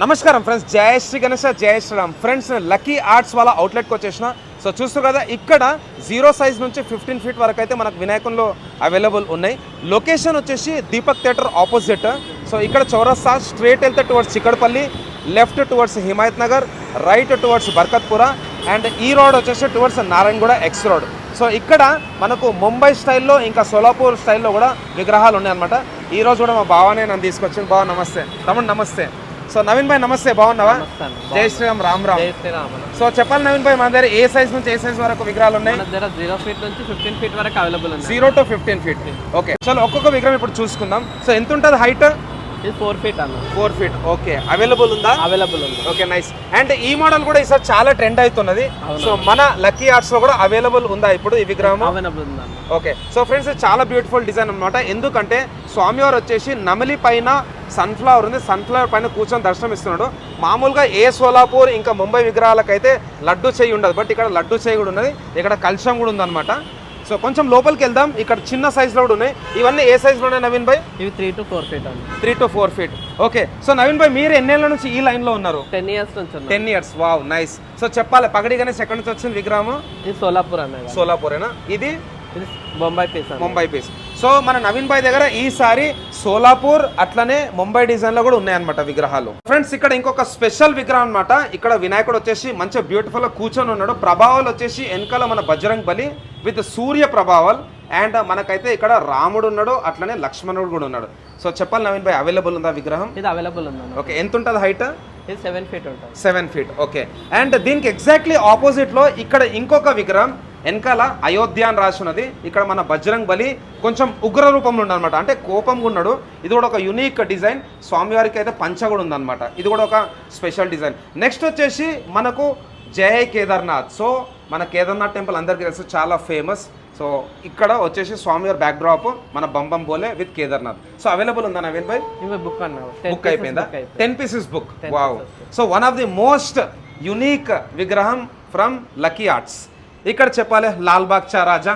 నమస్కారం ఫ్రెండ్స్, జయ శ్రీ గణేష, జయ Sriram. Friends, lucky arts వాళ్ళ అవుట్లెట్కి వచ్చేసిన. సో చూస్తారు కదా, ఇక్కడ 0 సైజ్ నుంచి 15 ఫీట్ వరకు అయితే మనకు వినాయకంలో అవైలబుల్ ఉన్నాయి. లొకేషన్ వచ్చేసి దీపక్ థియేటర్ ఆపోజిట్. సో ఇక్కడ చౌరస్తా స్ట్రేట్ వెళ్తే towards Chikkadpally, left towards Himayat Nagar, right towards Barkatpura, and ఈ రోడ్ వచ్చేసి towards Narayanguda X road. So ఇక్కడ మనకు ముంబై స్టైల్లో ఇంకా సోలాపూర్ స్టైల్లో కూడా విగ్రహాలు ఉన్నాయన్నమాట. ఈరోజు కూడా మా బావనే నన్ను తీసుకొచ్చింది. బావ నమస్తే. తమ్ముడు నమస్తే. సో నవీన్ భాయ్ నమస్తే, బాగున్నావా? జై శ్రీరామ్, రామ్ రామ్. సో చెప్పాలి నవీన్ భాయ్, మన దగ్గర ఏ సైజ్ నుంచి ఏ సైజ్ వరకు విగ్రహాలు ఉన్నాయి? 0 ఫీట్ నుంచి 15 ఫీట్ వరకు అవైలబుల్ ఉంది. 0 to 15 ఫీట్. ఓకే, చలో ఒక్కొక్క విగ్రహం ఇప్పుడు చూసుకుందాం. సో ఎంత ఉంటుంది హైట్? ఇది 4 ఫీట్ అన్న. 4 ఫీట్. ఓకే, అవైలబుల్ ఉందా? అవైలబుల్ ఉంది. Okay, nice. అండ్ ఈ మోడల్ కూడా ఈసారి చాలా ట్రెండ్ అవుతున్నది. సో మన లక్కీ ఆర్ట్స్ లో కూడా అవైలబుల్ ఉందా ఇప్పుడు ఈ విగ్రహం? అవైలబుల్ ఉందా? ఓకే. సో ఫ్రెండ్స్, చాలా బ్యూటిఫుల్ డిజైన్ అనమాట. ఎందుకంటే స్వామివారు వచ్చేసి నమిలి పైన సన్ఫ్లవర్ ఉంది, సన్ఫ్లవర్ పైన కూర్చొని దర్శనం ఇస్తున్నాడు. మామూలుగా ఏ సోలాపూర్ ఇంకా ముంబై విగ్రహాలకైతే లడ్డు చేయి ఉండదు, బట్ ఇక్కడ లడ్డు చేయి కూడా ఉన్నది, ఇక్కడ కలశం కూడా ఉందన్నమాట. సో కొంచెం లోపలికి వెళ్దాం. ఇక్కడ చిన్న సైజులో కూడా ఉన్నాయి. ఇవన్నీ ఏ సైజులో ఉన్నాయి నవీన్ భాయ్? ఇవి 3 to 4 ఫీట్ అండి. 3 to 4 feet. Okay. So Naveen bhai, మీరు ఎన్నేళ్ళ నుంచి ఈ లైన్లో ఉన్నారు? 10 ఇయర్స్ నుంచి. 10 ఇయర్స్. Wow, nice. సో చెప్పాలి, పగడి గణేష్ ఎక్కడి నుంచి వచ్చింది విగ్రహం? ఇది సోలాపూర్ అన్న. సోలాపూరేనా? ఇది Bombay piece. Mumbai piece. So మన నవీన్ భాయ్ దగ్గర ఈసారి సోలాపూర్ అట్లనే ముంబై డిజైన్ లో కూడా ఉన్నాయన్నమాట విగ్రహాలు. ఫ్రెండ్స్, ఇక్కడ ఇంకొక స్పెషల్ విగ్రహం అనమాట. ఇక్కడ వినాయకుడు వచ్చేసి మంచిగా బ్యూటిఫుల్ గా కూర్చొని ఉన్నాడు. ప్రభావాలు వచ్చేసి వెనకాల మన బజరంగ్ బలి విత్ సూర్య ప్రభావాలు. అండ్ మనకైతే ఇక్కడ రాముడు ఉన్నాడు, అట్లనే లక్ష్మణుడు కూడా ఉన్నాడు. సో చెప్పాలి నవీన్ భాయ్, అవైలబుల్ ఉందా విగ్రహం? ఇది అవైలబుల్ ఉంది. ఓకే, ఎంత ఉంటుంది హైట్? ఇది 7 ఫీట్ ఉంటుంది. 7 ఫీట్. ఓకే. అండ్ దీనికి ఎగ్జాక్ట్లీ ఆపోజిట్ లో ఇక్కడ ఇంకొక విగ్రహం వెనకాల అయోధ్య అని రాసి ఉన్నది. ఇక్కడ మన బజరంగ్ బలి కొంచెం ఉగ్ర రూపంలో ఉండనమాట, అంటే కోపంగా ఉన్నాడు. ఇది కూడా ఒక యూనిక్ డిజైన్. స్వామివారికి అయితే పంచ కూడా ఉందన్నమాట. ఇది కూడా ఒక స్పెషల్ డిజైన్. నెక్స్ట్ వచ్చేసి మనకు జై కేదార్నాథ్. సో మన కేదార్నాథ్ టెంపుల్ అందరికీ తెలుసు, చాలా ఫేమస్. సో ఇక్కడ వచ్చేసి స్వామివారి బ్యాక్ డ్రాప్ మన బంబం బోలే విత్ కేదార్నాథ్. సో అవైలబుల్ ఉందా నవీన్ భాయ్? బుక్ అన్న, బుక్ అయిపోయిందా? 10 pieces book. Wow. So one of the most unique విగ్రహం ఫ్రమ్ లక్కీ ఆర్ట్స్. ఇక్కడ చెప్పాలి, లాల్ బాగ్ చా రాజా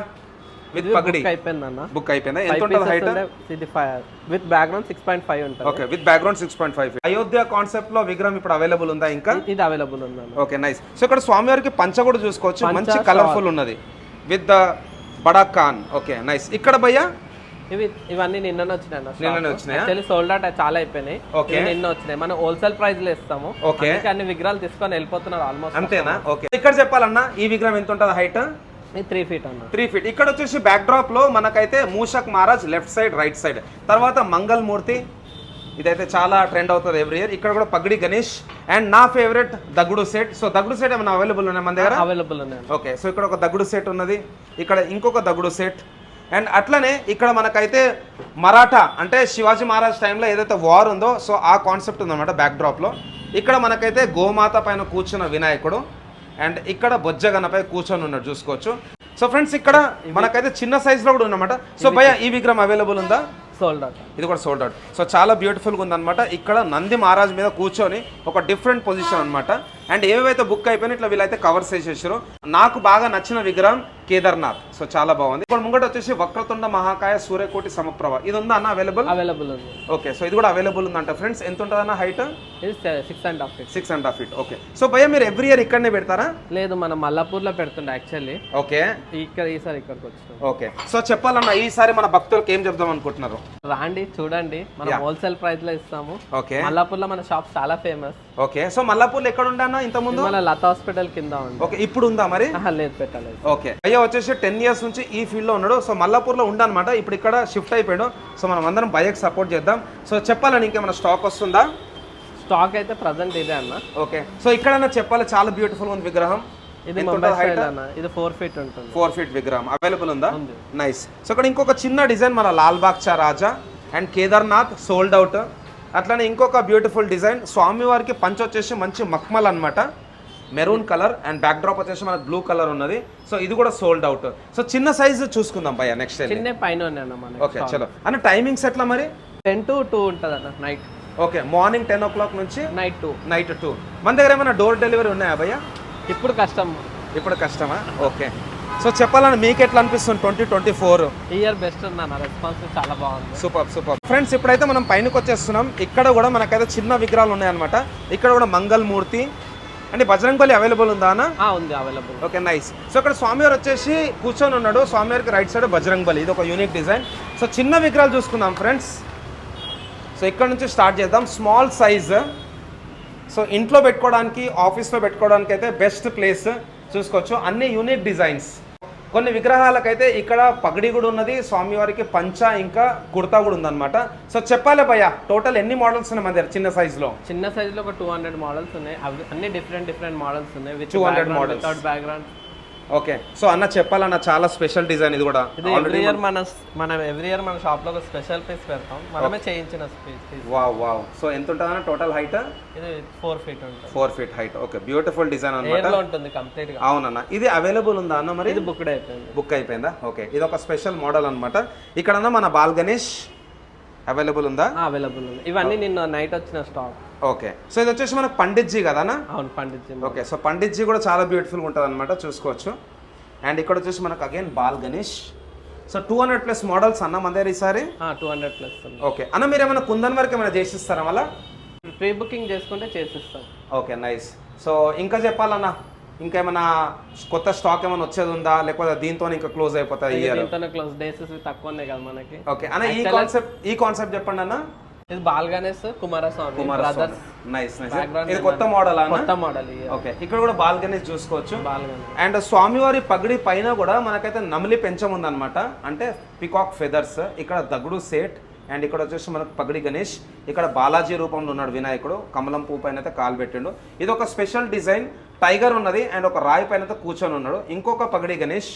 విత్ పగడి అయిపోయిందన్న. బుక్ అయిపోయిందా? ఎంత ఉంటుంది హైట్? ఇది 5 విత్ బ్యాక్గ్రౌండ్ 6.5 ఉంటుంది. Okay, with background 6.5. Ayodhya concept లో విగ్రహం ఇప్పుడు అవైలబుల్ ఉందా ఇంకా? ఇది అవైలబుల్ ఉంది. Okay, nice. సో ఇక్కడ స్వామివారికి పంచ కూడా చూసుకోవచ్చు, మంచి కలర్ఫుల్ ఉన్నది విత్ ద బడా ఖాన్. Okay, nice. ఇక్కడ భయ్యా ఇవన్నీ నిన్న వచ్చినాయి. సోల్డ్ అవుట్ చాలా అయిపోయినాయి. ఓకే, నిన్న వచ్చినాయి. మనం హోల్సేల్ ప్రైస్ లో ఇస్తాము. ఓకే, అన్ని విగ్రహాలు తీసుకొని వెళ్ళిపోతున్నారు ఆల్మోస్ట్. అంతేనా? ఓకే. ఇక్కడ చెప్పాలన్నా, ఈ విగ్రహం ఎంత ఉంటుంది హైట్? 3 ఫీట్ అన్న. 3 ఫీట్. ఇక్కడ వచ్చేసి బ్యాక్ డ్రాప్ లో మనకైతే Mushak Maharaj left side, right side, తర్వాత మంగళ మూర్తి. ఇదైతే చాలా ట్రెండ్ అవుతుంది ఎవ్రీ ఇయర్. ఇక్కడ కూడా పగడి గణేష్ అండ్ నా ఫేవరెట్ దగుడు సెట్. సో దగుడు సెట్ ఏమైనా అవైలబుల్ ఉన్నాయి మన దగ్గర? అవైలబుల్ ఉన్నాయి. ఓకే. సో ఇక్కడ ఒక దగుడు సెట్ ఉన్నది, ఇక్కడ ఇంకొక దగుడు సెట్. అండ్ అట్లనే ఇక్కడ మనకైతే మరాఠా అంటే శివాజీ మహారాజ్ టైంలో ఏదైతే వార్ ఉందో, సో ఆ కాన్సెప్ట్ ఉందన్నమాట బ్యాక్ డ్రాప్లో. ఇక్కడ మనకైతే గోమాత పైన కూర్చున్న వినాయకుడు, అండ్ ఇక్కడ బొజ్జగన్నపై కూర్చొని ఉన్నాడు, చూసుకోవచ్చు. సో ఫ్రెండ్స్, ఇక్కడ మనకైతే చిన్న సైజ్లో కూడా ఉన్నమాట. సో భయ్య, ఈ విగ్రహం అవైలబుల్ ఉందా? Sold out. ఇది కూడా సోల్డ్ అవుట్. సో చాలా బ్యూటిఫుల్గా ఉందన్నమాట. ఇక్కడ నంది మహారాజ్ మీద కూర్చొని ఒక డిఫరెంట్ పొజిషన్ అనమాట. అండ్ ఏవైతే బుక్ అయిపోయినా ఇట్లా వీళ్ళైతే కవర్స్ చేసేసారు. నాకు బాగా నచ్చిన విగ్రహం కేదార్నాథ్. సో చాలా బాగుంది. ఇప్పుడు ముంగట వచ్చేసి వక్రతుండ మహాకాయ సూర్యకోటి సమప్రభ. ఇది ఉందా అన్న అవైలబుల్? అవైలబుల్ ఉంది. ఓకే. సో ఇది కూడా అవైలబుల్ ఉందంట. ఫ్రెండ్స్, ఎంత ఉంటుంది అన్న హైట్? ఇది 6.5 ఫీట్. 6.5 ఫీట్. ఓకే. సో భయ్య, మీరు ఎవ్రీ ఇయర్ ఇక్కడనే పెడతారా? లేదు, మనం మల్లాపూర్ లో పెడుతుండే యాక్చువల్లీ. ఓకే. ఈసారి ఇక్కడికి వచ్చాం. ఓకే. సో చెప్పాలన్న, ఈసారి మన భక్తులకు ఏం చెప్దాం అనుకుంటున్నారు? రాండి, చూడండి, మనం హోల్సేల్ ప్రైస్ లో ఇస్తాము. ఓకే. మల్లాపూర్ లో మన షాప్ చాలా ఫేమస్. ఓకే. సో మల్లాపూర్లో ఎక్కడ ఉండన్నా ఇంత ముందు? మన లతా హాస్పిటల్ కింద ఉంది. ఓకే. ఇప్పుడు ఉందా మరి? లేదు, పెట్టలేదు. ఓకే. అయ్యా వచ్చేసి 10 ఇయర్స్ నుంచి ఈ ఫీల్డ్ లో ఉన్నాడు. సో మల్లాపూర్లో ఉండనమాట, ఇప్పుడు ఇక్కడ షిఫ్ట్ అయిపోయాడు. సో మనం అందరం బైక్ సపోర్ట్ చేద్దాం. సో చెప్పాలని ఇంకేమైనా స్టాక్ వస్తుందా? స్టాక్ అయితే ప్రజెంట్ ఇదే అన్న. ఓకే. సో ఇక్కడన్నా చెప్పాలి, చాలా బ్యూటిఫుల్ ఉంది విగ్రహం. ఇది ముంబై స్టైల్ అన్న. ఇది 4 ఫీట్ ఉంటుంది. 4 ఫీట్ విగ్రహం అవైలబుల్ ఉందా? నైస్. సో ఇక్కడ ఇంకొక చిన్న డిజైన్ మన లాల్ బాగ్ చా రాజా అండ్ కేదార్నాథ్ సోల్డ్ అవుట్. అట్లనే ఇంకొక బ్యూటిఫుల్ డిజైన్, స్వామివారికి పంచ వచ్చేసి మంచి మక్మల్ అనమాట, maroon colour. And back drop వచ్చేసి మనకు బ్లూ కలర్ ఉన్నది. సో ఇది కూడా సోల్డ్ అవుట్. సో చిన్న సైజ్ చూసుకుందాం భయ్య నెక్స్ట్. చిన్న పైన. ఓకే, చలో అన్న. టైమింగ్స్ ఎట్లా మరి? 10 to 2 ఉంటుంది అన్న, నైట్. ఓకే. మార్నింగ్ 10 o'clock నుంచి నైట్ 2. మన దగ్గర ఏమైనా డోర్ డెలివరీ ఉన్నాయా భయ్య? ఇప్పుడు కష్టం. ఇప్పుడు కష్టమా? ఓకే. సో చెప్పాలని మీకు ఎట్లా అనిపిస్తుంది 2024? ఈ ఇయర్ బెస్ట్ ఉందన్న, రెస్పాన్స్ చాలా బాగుంది. సూపర్ సూపర్ ఫ్రెండ్స్, ఇప్పుడైతే మనం పైనకి వచ్చేస్తున్నాం. ఇక్కడ కూడా మనకైతే చిన్న విగ్రహాలు ఉన్నాయన్నమాట. ఇక్కడ కూడా మంగళమూర్తి అంటే బజరంగబలి అవైలబుల్ ఉందా అన్న? ఉంది, అవైలబుల్. Okay, nice. సో ఇక్కడ స్వామివారు వచ్చేసి కూర్చొని ఉన్నాడు. స్వామివారికి రైట్ సైడ్ బజరంగబలి, ఇది ఒక యూనిక్ డిజైన్. సో చిన్న విగ్రహాలు చూసుకుందాం ఫ్రెండ్స్. సో ఇక్కడ నుంచి స్టార్ట్ చేద్దాం. స్మాల్ సైజ్, సో ఇంట్లో పెట్టుకోవడానికి, ఆఫీస్లో పెట్టుకోవడానికి అయితే బెస్ట్ ప్లేస్. చూసుకోవచ్చు అన్ని యూనిక్ డిజైన్స్. కొన్ని విగ్రహాలకైతే ఇక్కడ పగడి కూడా ఉన్నది, స్వామివారికి పంచ ఇంకా కుర్తా కూడా ఉందన్నమాట. సో చెప్పాలి భయ్య, టోటల్ ఎన్ని మోడల్స్ ఉన్నాయి మన దగ్గర చిన్న సైజులో? చిన్న సైజులో ఒక 200 మోడల్స్ ఉన్నాయి. అవి అన్ని డిఫరెంట్ మోడల్స్ ఉన్నాయి. 200 models without background. Okay, so అన్న చెప్పాలన్న చాలా స్పెషల్ డిజైన్ ఇది కూడా. ఇది ఎవ్రీ ఇయర్ మన షాప్ లో ఒక స్పెషల్ పీస్ పెడతాం, మనమే చేయించిన పీస్. Wow wow. సో ఎంత ఉంటుందన్న టోటల్ హైట్? ఇది 4 ఫీట్ ఉంటుంది. 4 feet height. Okay, beautiful design అన్నమాట. ఎయిర్ లో ఉంటుంది కంప్లీట్ గా. అవునన్న, ఇది అవైలబుల్ ఉందా అన్న? మరి ఇది బుక్డ్ అయిపోయింది. బుక్ అయిపోయిందా? ఓకే, ఇది ఒక స్పెషల్ మోడల్ అన్నమాట. ఇక్కడ మన బాల్ గణేష్ అవైలబుల్ ఉందా? అవైలబుల్ ఉంది. ఇవన్నీ నిన్న నైట్ వచ్చిన స్టాక్. ఓకే, సో ఇది వచ్చేసి మనకు పండిత్జీ కదానా? అవును, పండిత్జీ. ఓకే, సో పండిత్జీ కూడా చాలా బ్యూటిఫుల్గా ఉంటుంది అనమాట, చూసుకోవచ్చు. అండ్ ఇక్కడ వచ్చేసి మనకు again ball Ganesh. So 200+ models అన్న మన దగ్గర ఈసారి. 200+ ఓకే అన్న, మీరు ఏమైనా కుందన్ వరకు ఏమైనా చేసిస్తారా మళ్ళీ? ప్రీ బుకింగ్ చేసుకుంటే చేసిస్తాం. Okay, nice. సో ఇంకా చెప్పాలన్నా, ఇంకేమైనా కొత్త స్టాక్ ఏమైనా వచ్చేది ఉందా, లేకపోతే దీంతో ఇంకా క్లోజ్ అయిపోతాయి? దీంతోనే క్లోజ్, డేస్ తక్కువ ఉన్నాయి కదా మనకి. ఓకే అన్న, ఈ కాన్సెప్ట్ చెప్పండి అన్న. ఇది ball Ganesh Kumaraswamy brothers. Nice nice. ఇది కొత్త మోడల్ అన్న? కొత్త మోడల్. ఓకే, ఇక్కడ కూడా బాల్ గణేష్ చూసుకోవచ్చు. బాల్ గణేష్. అండ్ స్వామివారి పగడి పైన కూడా మనకైతే నమిలి పెంచం ఉందన్నమాట, అంటే పికాక్ ఫెదర్స్. ఇక్కడ దగుడు సేట్. అండ్ ఇక్కడ వచ్చేసి మనకు పగడి గణేష్. ఇక్కడ బాలాజీ రూపంలో ఉన్నాడు వినాయకుడు, కమలం పువ్వు పైన అయితే కాలు పెట్టిండు. ఇది ఒక స్పెషల్ డిజైన్. టైగర్ ఉన్నది అండ్ ఒక రాయి పైన అయితే కూర్చొని ఉన్నాడు. ఇంకొక పగడి గణేష్.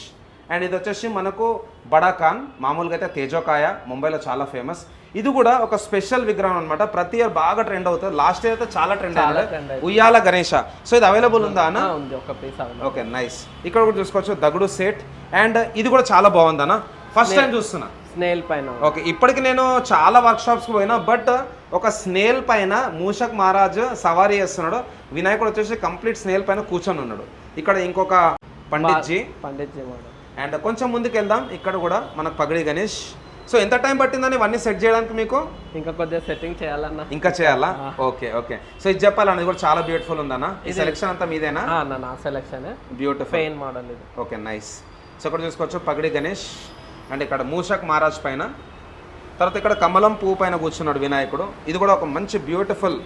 అండ్ ఇది వచ్చేసి మనకు బడా ఖాన్, మామూలుగా అయితే తేజోకాయ, ముంబైలో చాలా ఫేమస్. ఇది కూడా ఒక స్పెషల్ విగ్రహం అనమాట. ప్రతి ఇయర్ బాగా ట్రెండ్ అవుతుంది. లాస్ట్ ఇయర్ అయితే చాలా ట్రెండ్ అయింది, ఉయ్యాల గణేష. సో ఇది అవైలబుల్ ఉందా అన్న? Okay, nice. ఇక్కడ కూడా చూసుకోవచ్చు దగుడు సెట్. అండ్ ఇది కూడా చాలా బాగుంది అన్న, ఫస్ట్ టైం చూస్తున్నా. స్నేల్ పైన. ఓకే, ఇప్పటికి నేను చాలా వర్క్ షాప్స్కి పోయినా, బట్ ఒక స్నేల్ పైన మూషక్ మహారాజ్ సవారీ చేస్తున్నాడు. వినాయకుడు వచ్చేసి కంప్లీట్ స్నేల్ పైన కూర్చొని ఉన్నాడు. ఇక్కడ ఇంకొక పండిత్జీ. అండ్ కొంచెం ముందుకు వెళ్దాం. ఇక్కడ కూడా మనకు పగడి గణేష్. సో ఎంత టైం పట్టిందని ఇవన్నీ సెట్ చేయడానికి మీకు? ఇంకా కొద్దిగా సెట్టింగ్ చేయాలన్నా. ఇంకా చేయాలా? Okay okay. సో ఇది చెప్పాలన్న, ఇది కూడా చాలా బ్యూటిఫుల్ ఉందన్న. ఈ సెలెక్షన్ అంతా మీదేనా? నా సెలెక్షన్ బ్యూటిఫుల్ పెయిన్ మోడల్ ఇది. Okay, nice. సో ఇక్కడ చూసుకోవచ్చు పగడి గణేష్. అండ్ ఇక్కడ మూషక్ మహారాజ్ పైన, తర్వాత ఇక్కడ కమలం పువ్వు పైన కూర్చున్నాడు వినాయకుడు. ఇది కూడా ఒక మంచి బ్యూటిఫుల్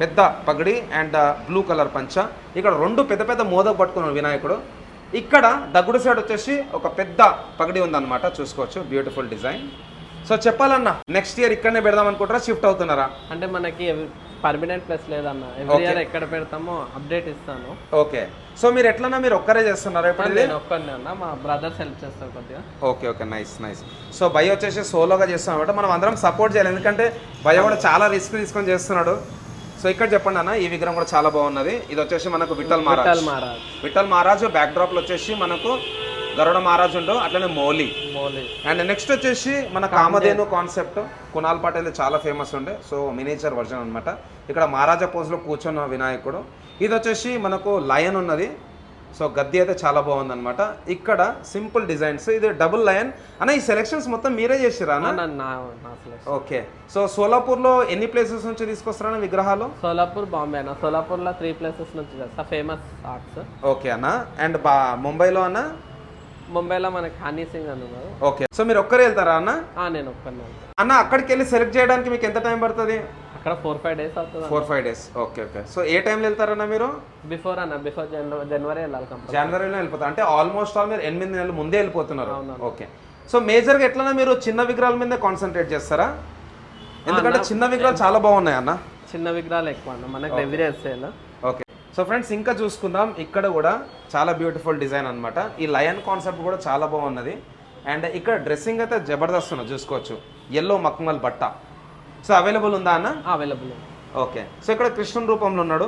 పెద్ద పగడి అండ్ బ్లూ కలర్ పంచ. ఇక్కడ రెండు పెద్ద పెద్ద మోదకు పట్టుకున్నాడు వినాయకుడు. ఇక్కడ దగుడు సైడ్ వచ్చేసి ఒక పెద్ద పగడి ఉందన్నమాట, చూసుకోవచ్చు. Beautiful design. సో చెప్పాలన్నా, నెక్స్ట్ ఇయర్ ఇక్కడనే పెడదాం అనుకుంటారా, షిఫ్ట్ అవుతున్నారా? అంటే మనకి పర్మనెంట్ ప్లేస్ లేదన్న, ఎవ్రీ ఇయర్ ఎక్కడ పెడతామో అప్డేట్ ఇస్తాను. ఓకే, సో మీరు ఎట్లన్నా మీరు ఒక్కరే చేస్తున్నారా ఇప్పుడు? నేను ఒక్కనే అన్న, మా బ్రదర్స్ హెల్ప్ చేస్తారు కొద్దిగా. Okay okay, nice nice. So భయ వచ్చేసి సోలోగా చేస్తాం అనమాట. మనం అందరం సపోర్ట్ చేయాలి, ఎందుకంటే భయ కూడా చాలా రిస్క్ తీసుకొని చేస్తున్నాడు. సో ఇక్కడ చెప్పండి అన్న, ఈ విగ్రహం కూడా చాలా బాగున్నది. ఇది వచ్చేసి మనకు విఠల్ మహారాజ్. బ్యాక్ డ్రాప్ లో వచ్చేసి మనకు గరుడ మహారాజ్ ఉండు, అట్లనే మౌలి. అండ్ నెక్స్ట్ వచ్చేసి మన కామధేను కాన్సెప్ట్. కునాల్ పటేల్ చాలా ఫేమస్ ఉండే, సో మినియేచర్ వర్జన్ అనమాట. ఇక్కడ మహారాజా పోజ్ లో కూర్చున్న వినాయకుడు. ఇది వచ్చేసి మనకు లయన్ ఉన్నది. సో గద్దె అయితే చాలా బాగుంది అనమాట. ఇక్కడ సింపుల్ డిజైన్స్. ఇది డబుల్ లయన్ అన్న. ఈ సెలెక్షన్స్ మొత్తం మీరే చేసిరా? ఓకే, సో సోలాపూర్లో ఎన్ని ప్లేసెస్ నుంచి తీసుకొస్తారా విగ్రహాలు? సోలాపూర్, బాంబే అన్న. సోలాపూర్లో 3 ప్లేసెస్ నుంచి చేస్తా, ఫేమస్ ఆర్ట్స్. ఓకే అన్న. అండ్ ముంబైలో అన్న? ముంబైలో మనకి హనీ సింగ్ అని ఉన్నారు. ఓకే, సో మీరు ఒక్కరే వెళ్తారా అన్న? నేను ఒక్కనే అన్న. అక్కడికి వెళ్ళి సెలెక్ట్ చేయడానికి మీకు ఎంత టైం పడుతుంది? అక్కడ 4-5 డేస్ అవుతుంది. 4-5 డేస్. Okay okay. సో ఏ టైంలో వెళ్తారన్న మీరు? బిఫోర్ జనవరి వెళ్ళాలి. జనవరిలో వెళ్ళిపోతారు అంటే ఆల్మోస్ట్ ఆల్ మీరు 8 నెలల ముందే వెళ్ళిపోతున్నారు. ఓకే, సో మేజర్గా ఎట్లన్నా మీరు చిన్న విగ్రహాల మీద కాన్సన్ట్రేట్ చేస్తారా? ఎందుకంటే చిన్న విగ్రహాలు చాలా బాగున్నాయి అన్న. చిన్న విగ్రహాలు ఎక్కువ అన్న మనకి every sale. Okay, so friends ఇంకా చూసుకుందాం. ఇక్కడ కూడా చాలా బ్యూటిఫుల్ డిజైన్ అనమాట. ఈ లయన్ కాన్సెప్ట్ కూడా చాలా బాగున్నది. అండ్ ఇక్కడ డ్రెస్సింగ్ అయితే జబర్దస్త్ ఉన్నది, చూసుకోవచ్చు. ఎల్లో మక్మల్ బట్ట. సో అవైలబుల్ ఉందా అన్న? అవైలబుల్. ఓకే, సో ఇక్కడ కృష్ణుని రూపంలో ఉన్నాడు.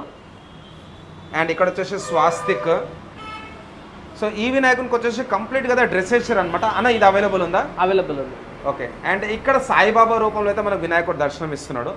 అండ్ ఇక్కడ వచ్చేసి స్వాస్తిక్. సో ఈ వినాయకునికి వచ్చేసి కంప్లీట్గా డ్రెస్ వేసారు అనమాట అన్న. ఇది అవైలబుల్ ఉందా? అవైలబుల్ ఉంది. ఓకే, అండ్ ఇక్కడ సాయిబాబా రూపంలో అయితే మనకు వినాయకుడు దర్శనం ఇస్తున్నాడు.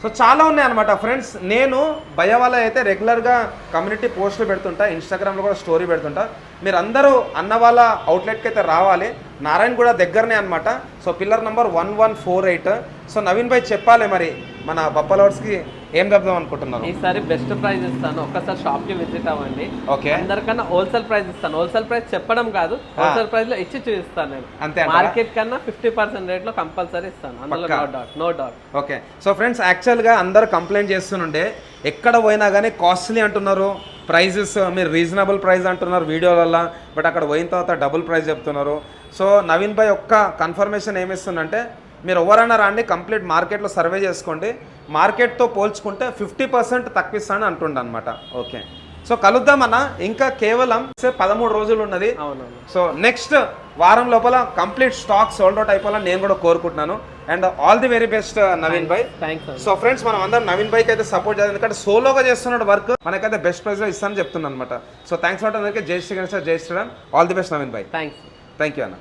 సో చాలా ఉన్నాయి అనమాట ఫ్రెండ్స్. నేను భయ వాళ్ళ అయితే రెగ్యులర్గా కమ్యూనిటీ పోస్టులు పెడుతుంటా, ఇన్స్టాగ్రామ్లో కూడా స్టోరీ పెడుతుంటా. మీరు అందరూ అన్న వాళ్ళ అవుట్లెట్కి అయితే రావాలి. నారాయణగూడ దగ్గరనే అనమాట. So pillar number 1148. So Naveen bhai చెప్పాలి మరి మన బప్పలోడ్స్కి ఏం చెప్దాం అనుకుంటున్నాను. ఈసారి బెస్ట్ ప్రైస్ ఇస్తాను, ఒక్కసారి షాప్ కి విజిట్ అవ్వండి. ఓకే, అందరికన్నా హోల్సేల్ ప్రైస్ ఇస్తాను. హోల్సేల్ ప్రైస్ చెప్పడం కాదు, హోల్సేల్ ప్రైస్ లో ఇచ్చి చూపిస్తాను నేను. అంతే, మార్కెట్ కన్నా 50% రేట్ లో కంపల్సరీ ఇస్తాను, అందులో no doubt. Okay, so friends యాక్చువల్గా అందరు కంప్లైంట్ చేస్తుండే ఎక్కడ పోయినా కానీ కాస్ట్లీ అంటున్నారు, ప్రైజెస్ మీరు రీజనబుల్ ప్రైస్ అంటున్నారు వీడియోలలో, బట్ అక్కడ పోయిన తర్వాత డబుల్ ప్రైస్ చెప్తున్నారు. సో నవీన్ భాయ్ ఒక్క కన్ఫర్మేషన్ ఏమిస్తుందంటే మీరు ఎవరైనా రాండి, కంప్లీట్ మార్కెట్లో సర్వే చేసుకోండి, మార్కెట్తో పోల్చుకుంటే 50% తక్కువ ఇస్తాను అంటుండ అనమాట. ఓకే, సో కలుద్దామన్నా. ఇంకా కేవలం 13 రోజులు ఉన్నది. సో నెక్స్ట్ వారం లోపల కంప్లీట్ స్టాక్ సోల్డ్ అవుట్ అయిపోవాలని నేను కూడా కోరుకుంటున్నాను. And all the very best Naveen Bhai. So friends మనం అందరం నవీన్ భాయ్కి అయితే సపోర్ట్ చేయాలి, ఎందుకంటే సోలోగా చేస్తున్నాడు వర్క్, మనకైతే బెస్ట్ ప్రైస్లో ఇస్తానని చెప్తున్నాను అనమాట. సో థ్యాంక్స్ ఫర్ అందరికీ. జై శ్రీ గణేష్, జై Shri Ram. All the best Naveen bhai. Thank you అన్న.